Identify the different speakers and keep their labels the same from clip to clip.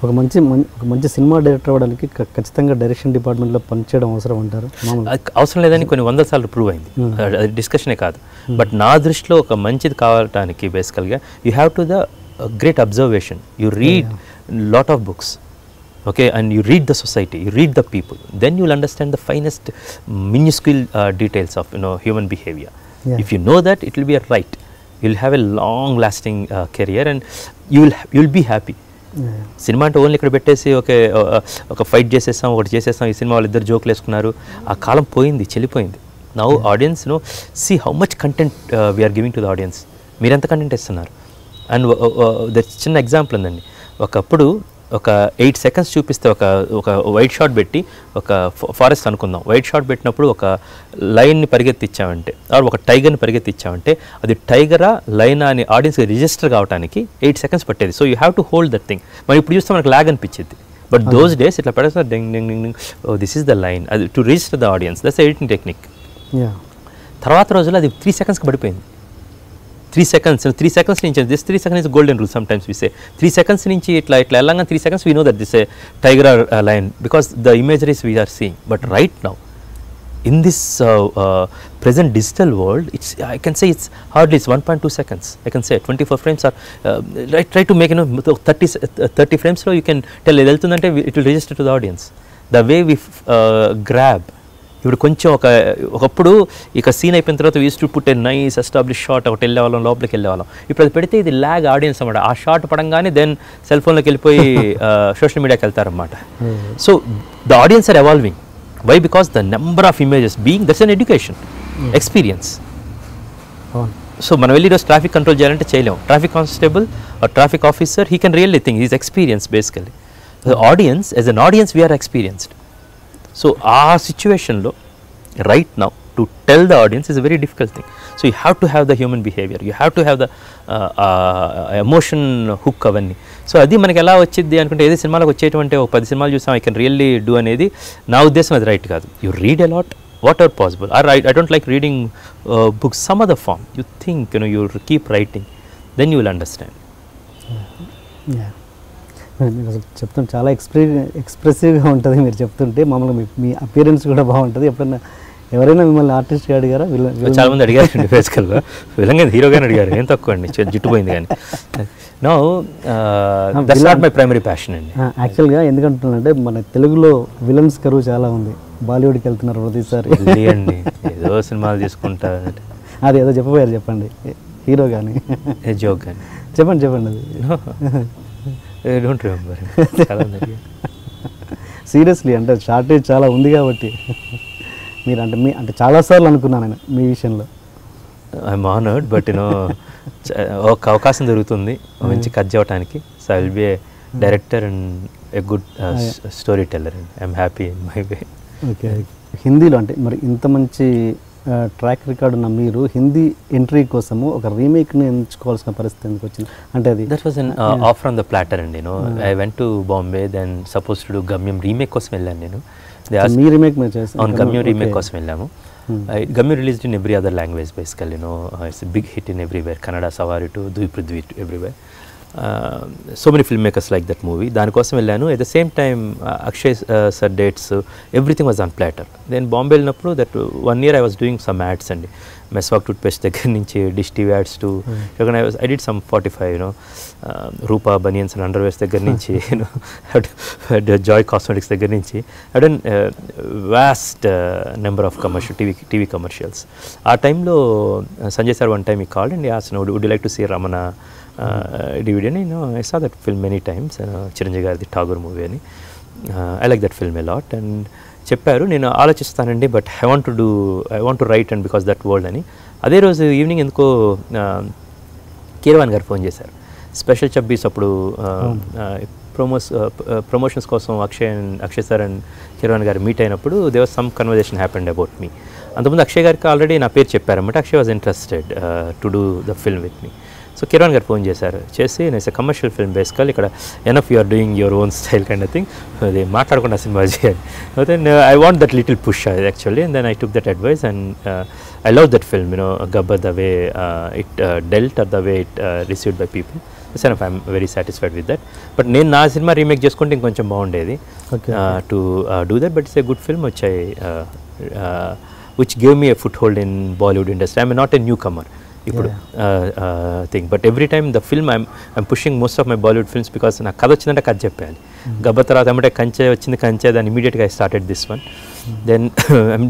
Speaker 1: ఒక మంచి cinema director అవ్వడానికి ఖచ్చితంగా డైరెక్షన్ డిపార్ట్మెంట్లో పనిచేయడం అవసరం అంటారు?
Speaker 2: అవసరం లేదని కొన్ని 100 సార్లు ప్రూవ్ అయింది, అది డిస్కషనే కాదు. బట్ నా దృష్టిలో ఒక మంచిది కావడానికి బేసికల్గా you have to the great observation, you read lot of books, okay, and you read the society, you read the people, then you will understand the finest minuscule details of human behavior. If you know that, it will be a right, you will have a long lasting career and you will be happy. Cinema అంటే only ఇక్కడ పెట్టేసి ఒక fight చేసేస్తాం, ఒకటి చేసేస్తాం, ఈ cinema వాళ్ళు ఇద్దరు జోకులు వేసుకున్నారు, ఆ కాలం పోయింది, చెల్లిపోయింది. Now audience see how much content we are giving to the audience, మీరు ఎంత కంటెంట్ ఇస్తున్నారు. అండ్ చిన్న ఎగ్జాంపుల్ ఉందండి, ఒకప్పుడు ఒక 8 seconds చూపిస్తే ఒక వైట్ షాట్ పెట్టి ఒక ఫారెస్ట్ అనుకుందాం, వైట్ షాట్ పెట్టినప్పుడు ఒక లైన్ని పరిగెత్తిచ్చామంటే ఆర్ ఒక టైగర్ని పరిగెత్తిచ్చామంటే అది టైగరా లైనా అని ఆడియన్స్కి రిజిస్టర్ కావడానికి 8 seconds పట్టేది. So you have to hold that thing. మరి ఇప్పుడు చూస్తే మనకు లాగ్ అనిపించింది, బట్ దోస్ డేస్ ఇట్లా పడేస్తారు డింగ్ డింగ్ డింగ్ డింగ్, oh this is the line, అది to register the audience, that's editing technique. తర్వాత రోజుల్లో అది 3 secondsకి పడిపోయింది. 3 seconds నుంచి, this 3 seconds is golden rule sometimes we say. 3 seconds నుంచి ఇట్లా వెళ్ళంగా 3 seconds we know that this is a tiger or a lion because the imageries we are seeing. But right now in this present digital world, I can say it's hardly 1.2 seconds. I can say 24 frames are try to make 30 frames so you can tell వెళ్తుందంటే it will register to the audience. The way we grab, ఇప్పుడు కొంచెం ఒకప్పుడు ఇక scene అయిపోయిన తర్వాత use to put a nice establish shot, ఒకటి వెళ్ళేవాళ్ళం, లోపలికి వెళ్ళేవాళ్ళం. ఇప్పుడు అది పెడితే ఇది ల్యాగ్ ఆడియన్స్ అన్నమాట. ఆ షాట్ పడంగానే దెన్ సెల్ ఫోన్లోకి వెళ్ళిపోయి సోషల్ మీడియాకి వెళ్తారన్నమాట. So the audience are evolving. Why? Because the number of images being that's an education experience. So మనం వెళ్ళి ఈరోజు ట్రాఫిక్ కంట్రోల్ చేయాలంటే చేయలేము. Traffic constable or traffic officer he can really think is experience basically. The audience as an audience we are experienced. So ఆ సిచ్యువేషన్లో right now to tell the audience is a very difficult thing. So you have to have the human behaviour, you have to have the emotion hook అవన్నీ. So అది మనకి ఎలా వచ్చింది అనుకుంటే ఏదో సినిమాలకు వచ్చేటువంటి ఒక 10 సినిమాలు చూసాం ఐ కెన్ రియల్లీ డూ అనేది నా ఉద్దేశం అది రైట్ కాదు. You read allot what ever possible. I don't like reading books some other form. You think, you keep writing, then you will understand.
Speaker 1: మీరు చెప్తుంటే చాలా ఎక్స్ప్రెసివ్గా ఉంటుంది మీరు చెప్తుంటే. మామూలుగా మీ అపియరెన్స్ కూడా బాగుంటుంది. ఎప్పుడైనా ఎవరైనా మిమ్మల్ని ఆర్టిస్ట్గా అడిగారా?
Speaker 2: చాలా మంది అడిగారు బేసికల్గా. విలంగా హీరోగానే అడిగారు, ఏం తక్కువ అండి, జుట్టుపోయింది కానీ. No that's not my primary passion అండి
Speaker 1: యాక్చువల్గా. ఎందుకంటున్నానంటే మన తెలుగులో విలన్స్ కరువు చాలా ఉంది. బాలీవుడ్కి వెళ్తున్నారు ప్రతిసారి
Speaker 2: అండి, ఏదో సినిమాలు తీసుకుంటారు.
Speaker 1: అది ఏదో చెప్పబోయారు, చెప్పండి. హీరో కానీ
Speaker 2: జోక్ కానీ
Speaker 1: చెప్పండి అది.
Speaker 2: Don't remember.
Speaker 1: సీరియస్లీ అంటే షార్టేజ్ చాలా ఉంది కాబట్టి మీరు అంటే చాలాసార్లు అనుకున్నాను నేను మీ విషయంలో.
Speaker 2: ఐఎమ్ ఆనర్డ్, బట్ ఒక అవకాశం దొరుకుతుంది మంచి కట్ చేయడానికి. So I will be A director and a good story teller and I'm happy in my way.
Speaker 1: Okay. హిందీలో అంటే మరి ఇంత మంచి ట్రాక్ రికార్డ్ ఉన్న మీరు హిందీ ఎంట్రీ కోసము ఒక రీమేక్ని ఎంచుకోవాల్సిన పరిస్థితి ఎందుకు వచ్చింది? అంటే అది
Speaker 2: that was an offer on the platter అండి. I went to Bombay, then suppose to do Gamyam remake కోసం వెళ్ళాను నేను.
Speaker 1: మీ రీమేక్ మీరు చేశారు?
Speaker 2: అవును, గమ్యం రీమేక్ కోసం వెళ్ళాము. Gamyam released in every other language basically. It's big hit in everywhere, Kannada, Savari to ద్వి Prithvi everywhere. So many film makers like that movie. దానికోసం వెళ్ళాను. At the same time Akshay sir dates, everything was on platter. నేను బాంబే వెళ్ళినప్పుడు that 1 year I was doing some ads అండి. Meswak tooth paste దగ్గర నుంచి Dish TV ads to I did some 45 Rupa banians and underwears దగ్గర నుంచి Joy cosmetics దగ్గర నుంచి I done vast number of TV commercials. ఆ టైంలో Sanjay sir one time he called and asked would you like to see Ramana DVD అని. I saw that film many times. Chiranjeevi గారిది Tagore movie అని. I like that film a lot. And చెప్పారు, నేను ఆలోచిస్తానండి, but I want to write and because that world అని. అదే రోజు evening ఎందుకో కీరవాణి గారు ఫోన్ చేశారు. స్పెషల్ చబ్బీస్ అప్పుడు ప్రమోషన్స్ కోసం అక్షయ్ సార్ అండ్ కీరవాణి గారు మీట్ అయినప్పుడు there was some conversation happened about me. అంతకుముందు అక్షయ్ గారికి ఆల్రెడీ నా పేరు చెప్పారన్నమాట. Akshay was interested to do the film with me. So Kiran గారు ఫోన్ చేసి నేను కమర్షియల్ ఫిల్మ్ బేసికల్ ఇక్కడ enough you are doing your own style kind of thing, అది మాట్లాడకుండా సినిమా చేయాలి. Then I want that little push actually, and then I took that advice and I love that film. Gabbar the way it dealt or the way it received by people. I'm very satisfied with that. But నేను నా సినిమా remake చేసుకుంటే ఇంకొంచెం బాగుండేది to do that. But it's a good film వచ్చాయి which gave me a foothold in Bollywood industry. I'm not a newcomer ఇప్పుడు thing, but every time the film I'm pushing most of my Bollywood films because నాకు కథ వచ్చిందంటే కథ చెప్పాలి. గబ్బర్ తర్వాత ఏమంటే కంచె వచ్చింది, కంచె దాన్ని ఇమీడియట్గా I started this one. Then I'm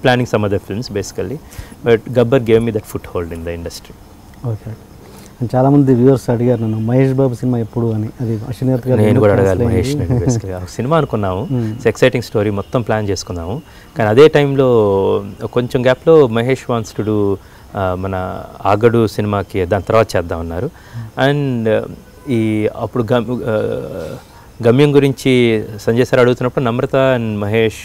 Speaker 2: planning some other films basically, but Gabbar gave me that foothold in the industry.
Speaker 1: Okay. చాలామంది వ్యూవర్స్ అడిగారు నన్ను మహేష్ బాబు సినిమా ఎప్పుడు అని. అది అశ్వినాథ్ గారు
Speaker 2: నేను కూడా అడగాలి మహేష్ నేను బేసికల్గా సినిమా అనుకున్నాము, ఎక్సైటింగ్ స్టోరీ మొత్తం ప్లాన్ చేసుకున్నాము. కానీ అదే టైంలో కొంచెం గ్యాప్లో మహేష్ వాన్స్ టు డూ మన ఆగడు సినిమాకి దాని తర్వాత చేద్దాం అన్నారు. అండ్ ఈ అప్పుడు గమ్యం గురించి సంజయ్ సార్ అడుగుతున్నప్పుడు Namrata and Mahesh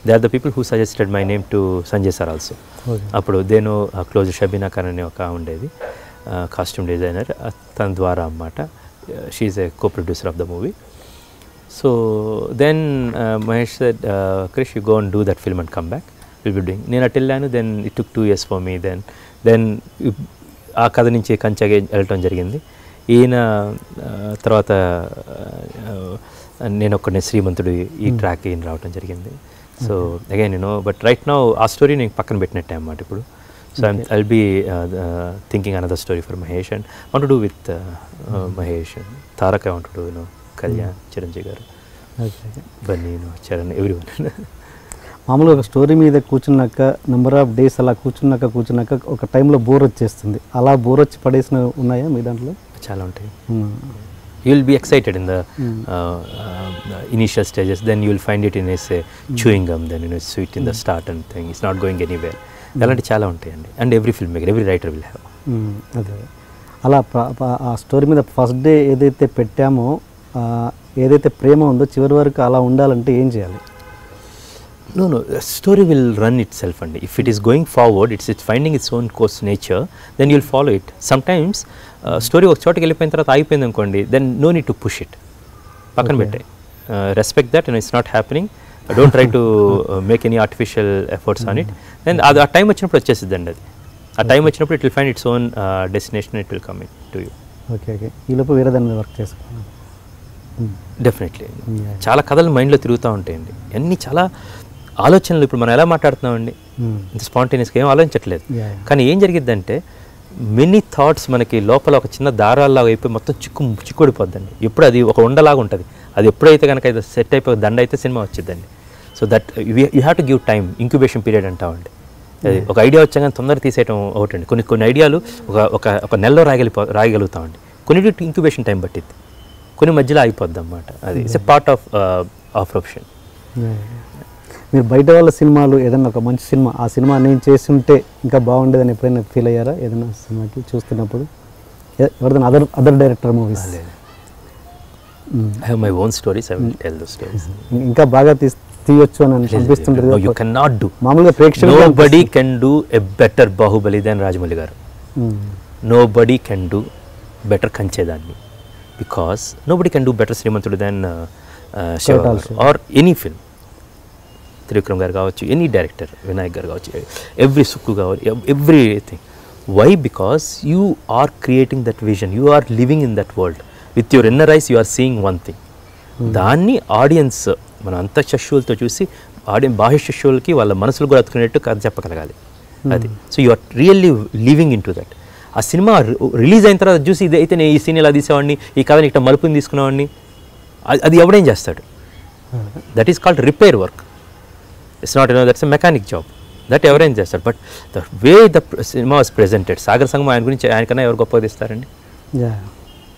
Speaker 2: they are the people who suggested my name to Sanjay sir also. అప్పుడు దేను క్లోజ్ షబీనా ఖాన్ అనే ఒక ఉండేది కాస్ట్యూమ్ డిజైనర్, తన ద్వారా అన్నమాట. She's a co producer of the movie. So then Mahesh said Krish you go and do that film and come back, will be doing. నేను అటు వెళ్ళాను. Then it took 2 years for me. Then ఆ కథ నుంచి కంచెగా వెళ్ళటం జరిగింది. ఈయన తర్వాత నేను ఒక్కడే శ్రీమంతుడు ఈ ట్రాక్ ఈయన రావటం జరిగింది. So again but right now ఆ స్టోరీ నేను పక్కన పెట్టినట్టే అన్నమాట ఇప్పుడు. So I'll be thinking another story for Mahesh and want to do with Mahesh and Tarak. I want to do Kalyan, Chiranjeevi garu, Bunny, Charan, everyone.
Speaker 1: మామూలుగా ఒక story మీద కూర్చున్నాక number of days అలా కూర్చున్నాక ఒక టైంలో బోర్ వచ్చేస్తుంది. అలా బోర్ వచ్చి పడేసిన ఉన్నాయా మీ దాంట్లో?
Speaker 2: చాలా ఉంటాయి. You will be excited in the initial stages, then you will find it in a chewing gum, then sweet in the start and thing, it's not going anywhere. అలాంటి చాలా ఉంటాయండి. And every film maker, every writer will have.
Speaker 1: అదే అలా ఆ story మీద first day ఏదైతే పెట్టామో, ఏదైతే ప్రేమ ఉందో చివరి వరకు అలా ఉండాలంటే ఏం చేయాలి?
Speaker 2: No, story will run itself అండి. If it is going forward, it's finding its own course nature, then you'll follow it. Sometimes story ఒక చోటకి వెళ్ళిపోయిన తర్వాత ఆగిపోయింది అనుకోండి, then no need to push it. పక్కన పెట్టాయి. Respect that and it's not happening. Don't try to make any artificial efforts on it. Then ఆ time వచ్చినప్పుడు వచ్చేసిద్ది అండి. అది ఆ టైం వచ్చినప్పుడు it will find its own destination, it will come in to you.
Speaker 1: Okay. ఈలోపు వేరే దాని మీద వర్క్ చేసుకున్నాను.
Speaker 2: డెఫినెట్లీ చాలా కథలు మైండ్లో తిరుగుతూ ఉంటాయండి. అన్నీ చాలా ఆలోచనలు. ఇప్పుడు మనం ఎలా మాట్లాడుతున్నామండి, ఇంత స్పాంటేనియస్గా ఏం ఆలోచించట్లేదు. కానీ ఏం జరిగిద్దంటే మెనీ థాట్స్ మనకి లోపల ఒక చిన్న దారాల్లాగా అయిపోయి మొత్తం చిక్కుడిపోద్దండి. ఎప్పుడు అది ఒక ఉండలాగా ఉంటుంది. అది ఎప్పుడైతే కనుక అయితే సెట్ అయిపోయి దండ అయితే సినిమా వచ్చిందండి. So that you have to give time, incubation period అంటామండి. అది ఒక ఐడియా వచ్చాక తొందరగా తీసేయడం ఒకటండి. కొన్ని ఐడియాలు ఒక నెలలో రాయగలుగుతామండి. కొన్నిటి ఇంక్యుబేషన్ టైం పట్టిద్ది, కొన్ని మధ్యలో ఆగిపోద్ది అన్నమాట. అది it's a part of profession.
Speaker 1: మీరు బయట వాళ్ళ సినిమాలు ఏదైనా ఒక మంచి సినిమా, ఆ సినిమా నేను చేస్తుంటే ఇంకా బాగుండేదని ఎప్పుడైనా ఫీల్ అయ్యారా? ఏదైనా సినిమాకి చూస్తున్నప్పుడు ఎవరిదైనా other director movies?
Speaker 2: I have my own stories, I will tell those stories.
Speaker 1: ఇంకా బాగా తీయొచ్చు అని అనిపిస్తుంటుంది.
Speaker 2: No, you cannot do.
Speaker 1: మామూలుగా ప్రేక్షకులు
Speaker 2: nobody can do a better Bahubali than Rajamouli garu. Nobody can do better Kanchedanni, because nobody can do better Srimantudu than Shiva or any film. Trivikram garu kavachu, any director, Vinayak garu kavachu, every Sukku garu, everything. Why? Because you are creating that vision, you are living in that world. With your inner eyes you are seeing one thing. దాన్ని audience మన అంతఃశిశువులతో చూసి బాహ్య శిశువులకి వాళ్ళ మనసులు కూడా అతుకునేట్టు కథ చెప్పగలగాలి. అది so you are really living into that. ఆ సినిమా రిలీజ్ అయిన తర్వాత చూసి ఇది అయితే నేను ఈ సీన్ ఇలా తీసేవాడిని, ఈ కథని ఇట్లా మలుపుని తీసుకునేవాడిని, అది ఎవడేం చేస్తాడు? That is called repair work. It's not that's a mechanic job. That ఎవరైనా చేస్తారు. But the way the cinema was presented, Sagar సంగమం ఆయన గురించి ఆయనకన్నా ఎవరు గొప్పగా తీస్తారండి?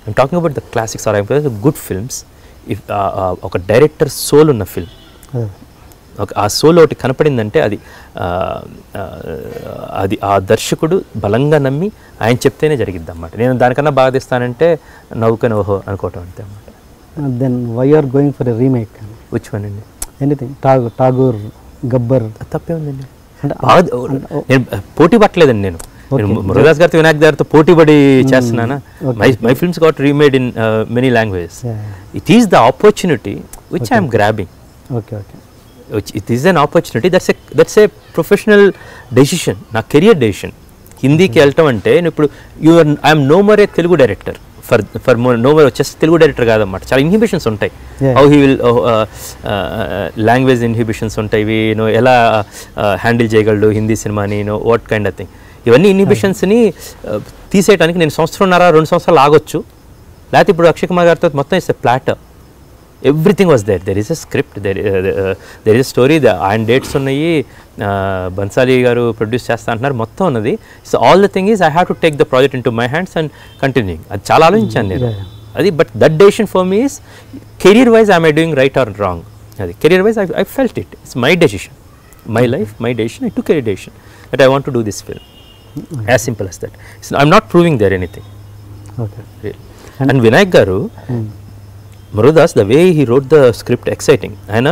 Speaker 2: I'm talking about the classics or good films. If ఒక డైరెక్టర్ సోల్ ఉన్న ఫిల్మ్, ఆ soul ఒకటి కనపడిందంటే అది ఆ దర్శకుడు బలంగా నమ్మి ఆయన చెప్తేనే జరిగిద్ది అన్నమాట. నేను దానికన్నా బాగా తీస్తానంటే నవ్వుకొని ఓహో అనుకోవటం అంతే అన్నమాట.
Speaker 1: Then why are going for a remake?
Speaker 2: Which one అండి?
Speaker 1: ఎనీథింగ్. ఠాగూర్, గబ్బర్.
Speaker 2: తప్పే ఉందండి. నేను పోటీ పట్టలేదండి. నేను మురుగదాస్ గారితో వినాయక్ గారితో పోటీపడి చేస్తున్నానా? My films got remade in many languages. It is the opportunity which I'm grabbing. It is an opportunity. That's a professional decision, నా కెరియర్ డెసిషన్. హిందీకి వెళ్ళటం అంటే ఇప్పుడు I'm no more a Telugu director. For no just Telugu director కాదన్నమాట, చాలా inhibitions ఉంటాయి. How he will language inhibitions ఉంటాయి, ఎలా హ్యాండిల్ చేయగలడు హిందీ సినిమాని, వాట్ కైండ్ ఆఫ్ థింగ్. ఇవన్నీ ఇన్హిబిషన్స్ని తీసేయడానికి నేను 2 సంవత్సరాలు ఆగొచ్చు. లేకపోతే ఇప్పుడు అక్షయ్ కుమార్ గారితో మొత్తం it's a platter, everything was there is a script, there is a story, ఆయన డేట్స్ ఉన్నాయి, బన్సాలి గారు ప్రొడ్యూస్ చేస్తా అంటున్నారు, మొత్తం ఉన్నది. So all the thing is I have to take the project into my hands and continuing. అది చాలా ఆలోచించాను నేను అది. But that decision for me is career wise I doing right or wrong. అది career wise I felt it, it's my decision, my life, my decision. I took a decision that I want to do this film. As simple as that. I'm not proving there anything.
Speaker 1: Okay.
Speaker 2: Really. And Vinayak garu, Murugadas, the way he wrote the script, exciting. ఆయన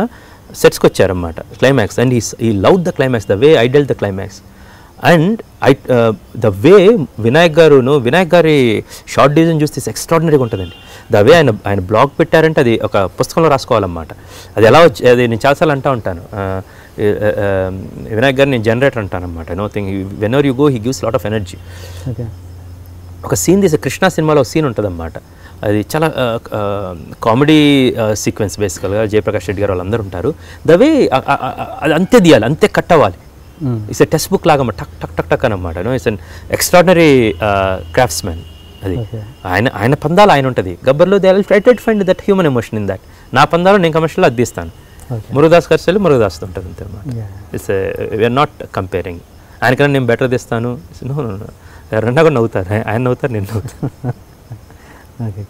Speaker 2: సెట్స్కి వచ్చారన్నమాట climax, and he loved the climax, the way I dealt the climax. And the way Vinayak గారి short division చూస్తే ఎక్స్ట్రాడినరీగా ఉంటుందండి. The way ఆయన blog పెట్టారంటే అది ఒక పుస్తకంలో రాసుకోవాలన్నమాట. అది ఎలా వచ్చి, అది నేను చాలాసార్లు అంటూ ఉంటాను, వినాయక్ గారు నేను జనరేటర్ అంటాను అనమాట. When ever you go he gives lot of energy. ఒక సీన్ తీసే కృష్ణ సినిమాలో ఒక సీన్ ఉంటుంది అన్నమాట, అది చాలా కామెడీ సీక్వెన్స్ బేసికల్గా. జయప్రకాష్ రెడ్డి గారు వాళ్ళందరూ ఉంటారు. ద వే అది అంతే తీయాలి, అంతే కట్ అవ్వాలి. ఇట్స్ ఎ టెక్స్ట్ బుక్ లాగా టక్ టక్ టక్ టక్ అనమాట. It's an extraordinary craftsmen. అది ఆయన పందాలు ఆయన ఉంటుంది. గబ్బర్లో they try to find that human emotion in that. నా పందాలు నేను కమర్షియల్లో అది తీస్తాను. మురుగదాస్ గారు సెల్ మురుగదాస్ ఉంటుంది అంతే అన్నమాట. It's we are not comparing. ఆయనకన్నా నేను బెటర్ తీస్తాను, ఎవరన్నా కూడా నవ్వుతారు, ఆయన నవ్వుతారు, నేను నవ్వుతాను.